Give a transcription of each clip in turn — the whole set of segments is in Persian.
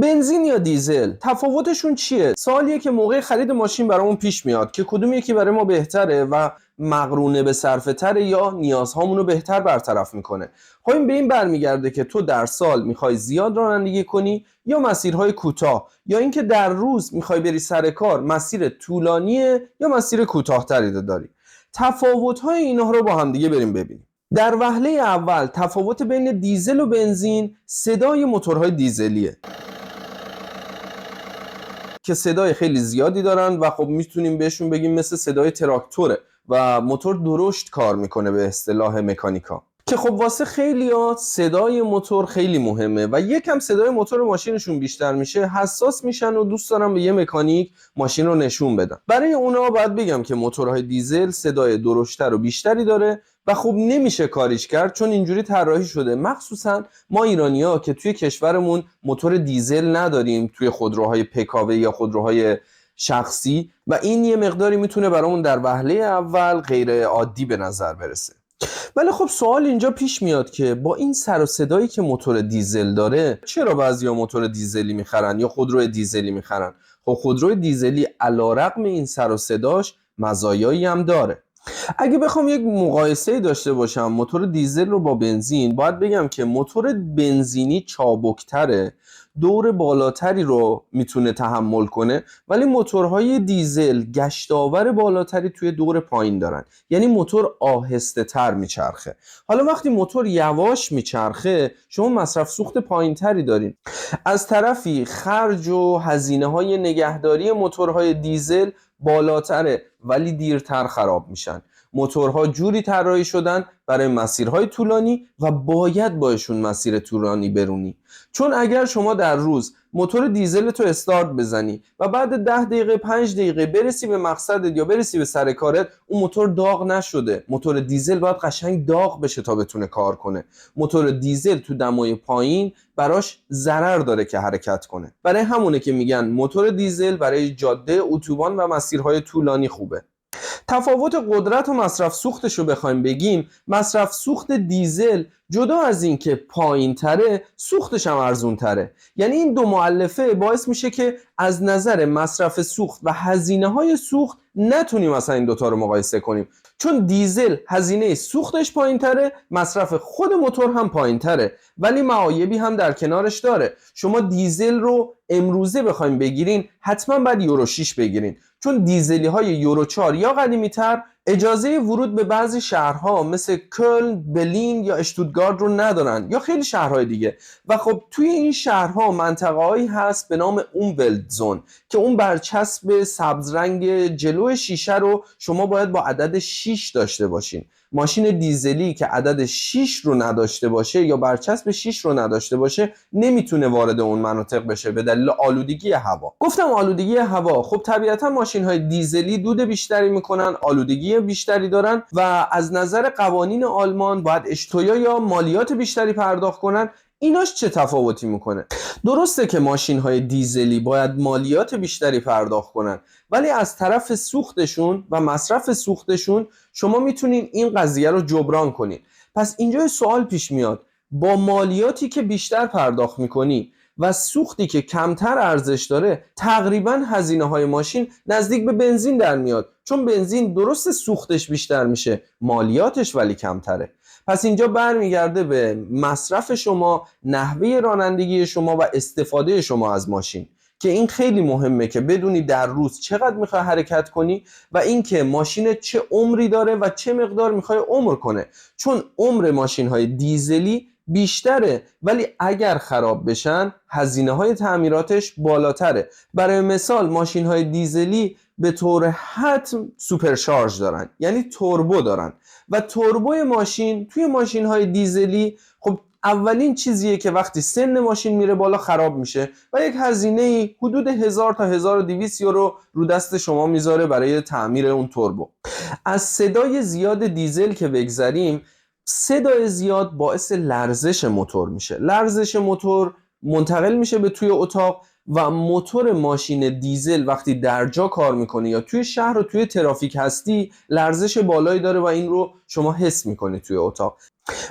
بنزین یا دیزل تفاوتشون چیه؟ سوالیه که موقع خرید ماشین برامون پیش میاد که کدوم یکی برای ما بهتره و مقرونه به صرفه تره یا نیازهامون رو بهتر برطرف میکنه. خب این به این برمیگرده که تو در سال میخوای زیاد رانندگی کنی یا مسیرهای کوتاه، یا اینکه در روز میخوای بری سر کار مسیر طولانیه یا مسیر کوتاه‌تری داری. تفاوت‌های اینها رو با هم دیگه بریم ببینیم. در وهله اول تفاوت بین دیزل و بنزین صدای موتورهای دیزلیه که صدای خیلی زیادی دارن و خب میتونیم بهشون بگیم مثل صدای تراکتوره و موتور درشت کار میکنه به اصطلاح مکانیکا، که خب واسه خیلی‌ها صدای موتور خیلی مهمه و یکم صدای موتور ماشینشون بیشتر میشه حساس میشن و دوست دارن به یه مکانیک ماشین رو نشون بدن. برای اونا باید بگم که موتورهای دیزل صدای درشتر و بیشتری داره و خب نمیشه کاریش کرد چون اینجوری طراحی شده، مخصوصا ما ایرانی‌ها که توی کشورمون موتور دیزل نداریم توی خودروهای پکاوه یا خودروهای شخصی و این یه مقداری میتونه برامون در وهله اول غیر عادی به نظر برسه. ولی خب سوال اینجا پیش میاد که با این سر و صدایی که موتور دیزل داره چرا بعضیا موتور دیزلی میخرن یا خودرو دیزلی میخرن؟ خب خودرو دیزلی علیرغم این سر و صداش مزایایی هم داره. اگه بخوام یک مقایسه داشته باشم موتور دیزل رو با بنزین، باید بگم که موتور بنزینی چابکتره، دور بالاتری رو میتونه تحمل کنه، ولی موتورهای دیزل گشتاور بالاتری توی دور پایین دارن، یعنی موتور آهسته تر میچرخه. حالا وقتی موتور یواش میچرخه شما مصرف سوخت پایین تری دارین. از طرفی خرج و هزینه های نگهداری موتورهای دیزل بالاتره ولی دیرتر خراب میشن. موتورها جوری طراحی شدن برای مسیرهای طولانی و باید باشون مسیر طولانی برونی، چون اگر شما در روز موتور دیزل تو استارت بزنی و بعد 10 دقیقه 5 دقیقه برسی به مقصدت یا برسی به سر کارت اون موتور داغ نشده، موتور دیزل باید قشنگ داغ بشه تا بتونه کار کنه. موتور دیزل تو دمای پایین براش ضرر داره که حرکت کنه، برای همونه که میگن موتور دیزل برای جاده، اتوبان و مسیرهای طولانی خوبه. تفاوت قدرت و مصرف سوختش رو بخوایم بگیم، مصرف سوخت دیزل جدا از این که پایین تره سوختش هم ارزون تره، یعنی این دو مؤلفه باعث میشه که از نظر مصرف سوخت و هزینه های سوخت نتونیم مثلا این دوتا رو مقایسه کنیم، چون دیزل هزینه سوختش پایین تره، مصرف خود موتور هم پایین تره، ولی معایبی هم در کنارش داره. شما دیزل رو امروزه بخوایم بگیرین حتما باید یورو 6 بگیرین، چون دیزلی های یورو 4 یا قدیمی تر اجازه ورود به بعضی شهرها مثل کلن، برلین یا اشتوتگارت رو ندارن یا خیلی شهرهای دیگه، و خب توی این شهرها منطقه‌هایی هست به نام اومولد زون که اون برچسب سبز رنگ جلو شیشه رو شما باید با عدد 6 داشته باشین. ماشین دیزلی که عدد 6 رو نداشته باشه یا برچسب 6 رو نداشته باشه نمیتونه وارد اون مناطق بشه به دلیل آلودگی هوا. گفتم آلودگی هوا، خب طبیعتا ماشین‌های دیزلی دود بیشتری میکنن، آلودگی بیشتری دارن و از نظر قوانین آلمان باید اشتویا یا مالیات بیشتری پرداخت کنن. ایناش چه تفاوتی میکنه؟ درسته که ماشین‌های دیزلی باید مالیات بیشتری پرداخت کنن، ولی از طرف سوختشون و مصرف سوختشون شما میتونین این قضیه رو جبران کنین. پس اینجا سوال پیش میاد، با مالیاتی که بیشتر پرداخت میکنی و سوختی که کمتر ارزش داره تقریبا هزینه‌های ماشین نزدیک به بنزین در میاد، چون بنزین درست سوختش بیشتر میشه مالیاتش ولی کمتره. پس اینجا برمیگرده به مصرف شما، نحوه رانندگی شما و استفاده شما از ماشین، که این خیلی مهمه که بدونی در روز چقدر میخوای حرکت کنی و اینکه ماشین چه عمری داره و چه مقدار میخوای عمر کنه، چون عمر ماشین‌های دیزلی بیشتره ولی اگر خراب بشن هزینه‌های تعمیراتش بالاتره. برای مثال ماشین‌های دیزلی به طور حتم سوپرشارژ دارن، یعنی توربو دارن و توربو ماشین توی ماشین‌های دیزلی خب اولین چیزیه که وقتی سن ماشین میره بالا خراب میشه و یک هزینه حدود 1000 تا 1200 یورو رو دست شما میذاره برای تعمیر اون توربو. از صدای زیاد دیزل که بگذریم، صدای زیاد باعث لرزش موتور میشه. لرزش موتور منتقل میشه به توی اتاق و موتور ماشین دیزل وقتی در جا کار میکنه یا توی شهر و توی ترافیک هستی لرزش بالایی داره و این رو شما حس میکنی توی اتاق.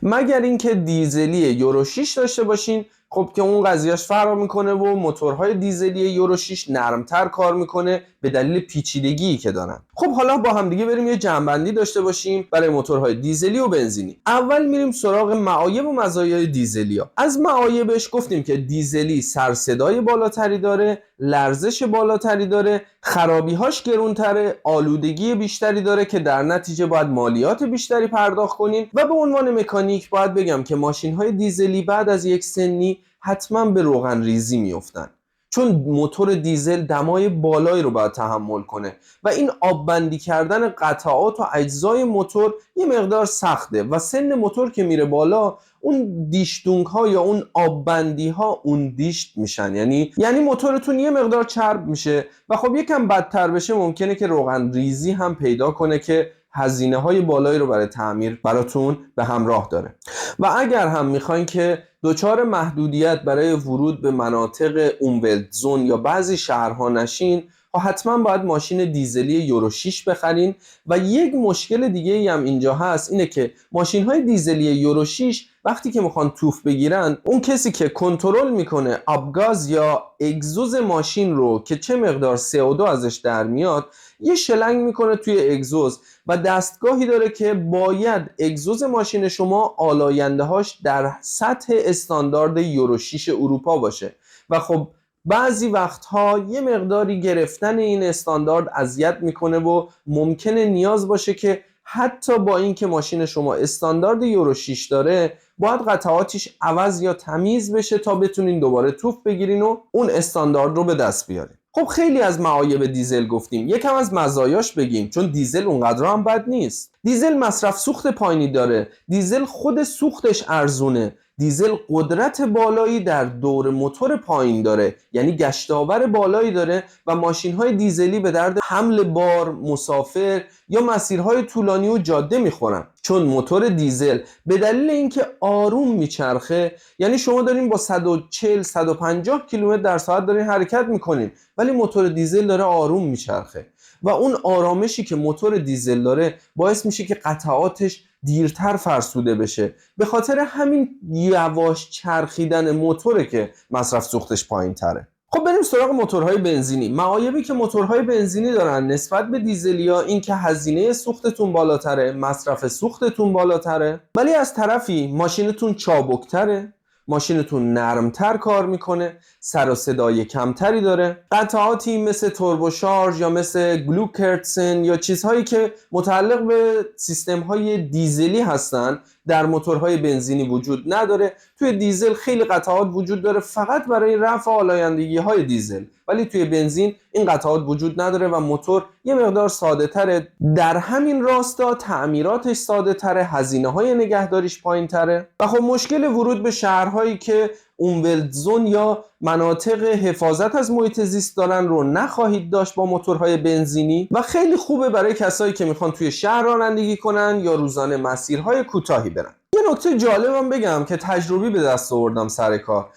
مگر اینکه دیزلی یورو 6 داشته باشین، خب که اون قضیهش فرق میکنه و موتورهای دیزلی یورو 6 نرمتر کار میکنه به دلیل پیچیدگی که دارن. خب حالا با هم دیگه بریم یه جمع‌بندی داشته باشیم برای موتورهای دیزلی و بنزینی. اول میریم سراغ معایب و مزایای دیزلیا. از معایبش گفتیم که دیزلی سر صدای بالاتری داره، لرزش بالاتری داره، خرابی‌هاش گرونتره، آلودگی بیشتری داره که در نتیجه باید مالیات بیشتری پرداخت کنین و به عنوان مکانیک باید بگم که ماشین‌های دیزلی بعد از یک سنی حتما به روغن ریزی میافتن، چون موتور دیزل دمای بالایی رو باید تحمل کنه و این آب بندی کردن قطعات و اجزای موتور یه مقدار سخته و سن موتور که میره بالا اون دیشتونگ ها یا اون آب بندی ها اون دیشت میشن، یعنی موتورتون یه مقدار چرب میشه و خب یکم بدتر بشه ممکنه که روغن ریزی هم پیدا کنه که هزینه های بالایی رو برای تعمیر براتون به همراه داره. و اگر هم میخواین که دچار محدودیت برای ورود به مناطق اونولد زون یا بعضی شهرها نشین، حتما باید ماشین دیزلی یورو 6 بخرین. و یک مشکل دیگه هم اینجا هست، اینه که ماشین های دیزلی یورو 6 وقتی که میخوان توف بگیرن، اون کسی که کنترل میکنه آبگاز یا اگزوز ماشین رو که چه مقدار CO2 ازش در میاد، یه شلنگ میکنه توی اگزوز و دستگاهی داره که باید اگزوز ماشین شما آلاینده هاش در سطح استاندارد یورو 6 اروپا باشه و خب بعضی وقتها یه مقداری گرفتن این استاندارد اذیت میکنه و ممکنه نیاز باشه که حتی با اینکه ماشین شما استاندارد یورو 6 داره باید قطعاتش عوض یا تمیز بشه تا بتونین دوباره توف بگیرین و اون استاندارد رو به دست بیارین. خب خیلی از معایب دیزل گفتیم، یکم از مزایاش بگیم، چون دیزل اونقدر هم بد نیست. دیزل مصرف سوخت پایینی داره، دیزل خود سوختش ارزونه، دیزل قدرت بالایی در دور موتور پایین داره، یعنی گشتاور بالایی داره و ماشین‌های دیزلی به درد حمل بار، مسافر یا مسیرهای طولانی و جاده میخورن، چون موتور دیزل به دلیل اینکه آروم میچرخه، یعنی شما دارین با 140-150 کیلومتر در ساعت دارین حرکت میکنین ولی موتور دیزل داره آروم میچرخه و اون آرامشی که موتور دیزل داره باعث میشه که قطعاتش دیرتر فرسوده بشه. به خاطر همین یواش چرخیدن موتوره که مصرف سوختش پایین تره. خب بریم سراغ موتورهای بنزینی. معایبی که موتورهای بنزینی دارن نسبت به دیزلیا این که هزینه سوختتون بالاتره، مصرف سوختتون بالاتره، ولی از طرفی ماشینتون چابکتره، ماشینتون نرمتر کار میکنه، سر و صدای کمتری داره، قطعاتی مثل توربوشارژ یا مثل گلوکرتسن یا چیزهایی که متعلق به سیستم‌های دیزلی هستن در موتورهای بنزینی وجود نداره. توی دیزل خیلی قطعات وجود داره فقط برای رفع آلایندگی‌های دیزل، ولی توی بنزین این قطعات وجود نداره و موتور یه مقدار ساده تره. در همین راستا تعمیراتش ساده تره، هزینه‌های نگهداریش پایین تره و خب مشکل ورود به شهرهایی که اونولد زون یا مناطق حفاظت از محیط زیست دارن رو نخواهید داشت با موتورهای بنزینی و خیلی خوبه برای کسایی که میخوان توی شهر رانندگی کنن یا روزانه مسیرهای کوتاهی برن. یه نکته جالبم بگم که تجربی به دست آوردم سر کار،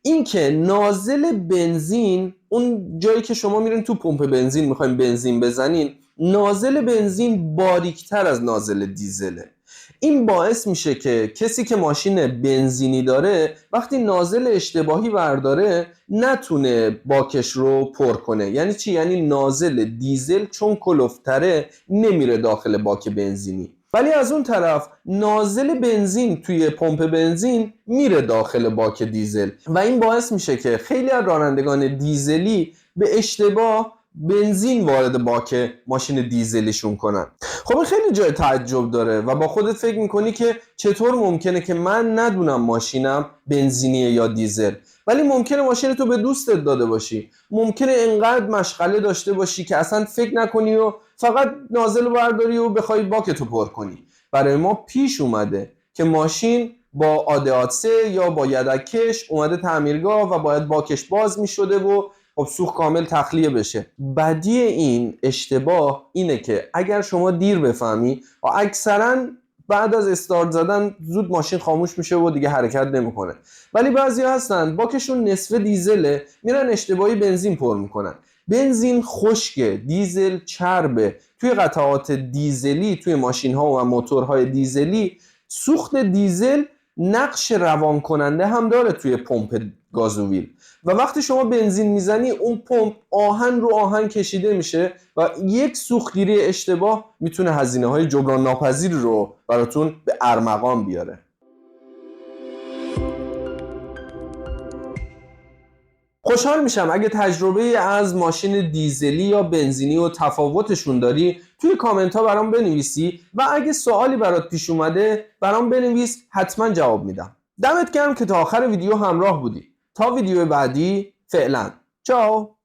این که نازل بنزین، اون جایی که شما میرین تو پمپ بنزین میخواین بنزین بزنین، نازل بنزین باریکتر از نازل دیزله. این باعث میشه که کسی که ماشین بنزینی داره وقتی نازل اشتباهی برداره نتونه باکش رو پر کنه. یعنی چی؟ یعنی نازل دیزل چون کلفتره نمیره داخل باک بنزینی، ولی از اون طرف نازل بنزین توی پمپ بنزین میره داخل باک دیزل و این باعث میشه که خیلی از رانندگان دیزلی به اشتباه بنزین وارد باک ماشین دیزلیشون کنن. خب خیلی جای تعجب داره و با خودت فکر میکنی که چطور ممکنه که من ندونم ماشینم بنزینیه یا دیزل، ولی ممکنه ماشین تو به دوستت داده باشی، ممکنه انقدر مشغله داشته باشی که اصلا فکر نکنی و فقط نازل برداری و بخوای باکتو پر کنی. برای ما پیش اومده که ماشین با آدعادسه یا با یدکش اومده تعمیرگاه و باید باکش باز میشده و خب سوخت کامل تخلیه بشه. بدی این اشتباه اینه که اگر شما دیر بفهمی و اکثرا بعد از استارت زدن زود ماشین خاموش میشه و دیگه حرکت نمیکنه، ولی بعضیا هستن باکشون نصف دیزله میرن اشتباهی بنزین پر میکنن. بنزین خشکه، دیزل چربه. توی قطعات دیزلی، توی ماشین ها و موتورهای دیزلی سوخت دیزل نقش روان کننده هم داره توی پمپ گازوئیل و وقتی شما بنزین میزنی اون پمپ آهن رو آهن کشیده میشه و یک سوختگیری اشتباه میتونه هزینه‌های جبران ناپذیر رو براتون به ارمغان بیاره. خوشحال میشم اگه تجربه از ماشین دیزلی یا بنزینی و تفاوتشون داری توی کامنت ها برام بنویسی و اگه سوالی برات پیش اومده برام بنویس، حتما جواب میدم. دمت گرم که تا آخر ویدیو همراه بودی. تا ویدیو بعدی، فعلا چاو.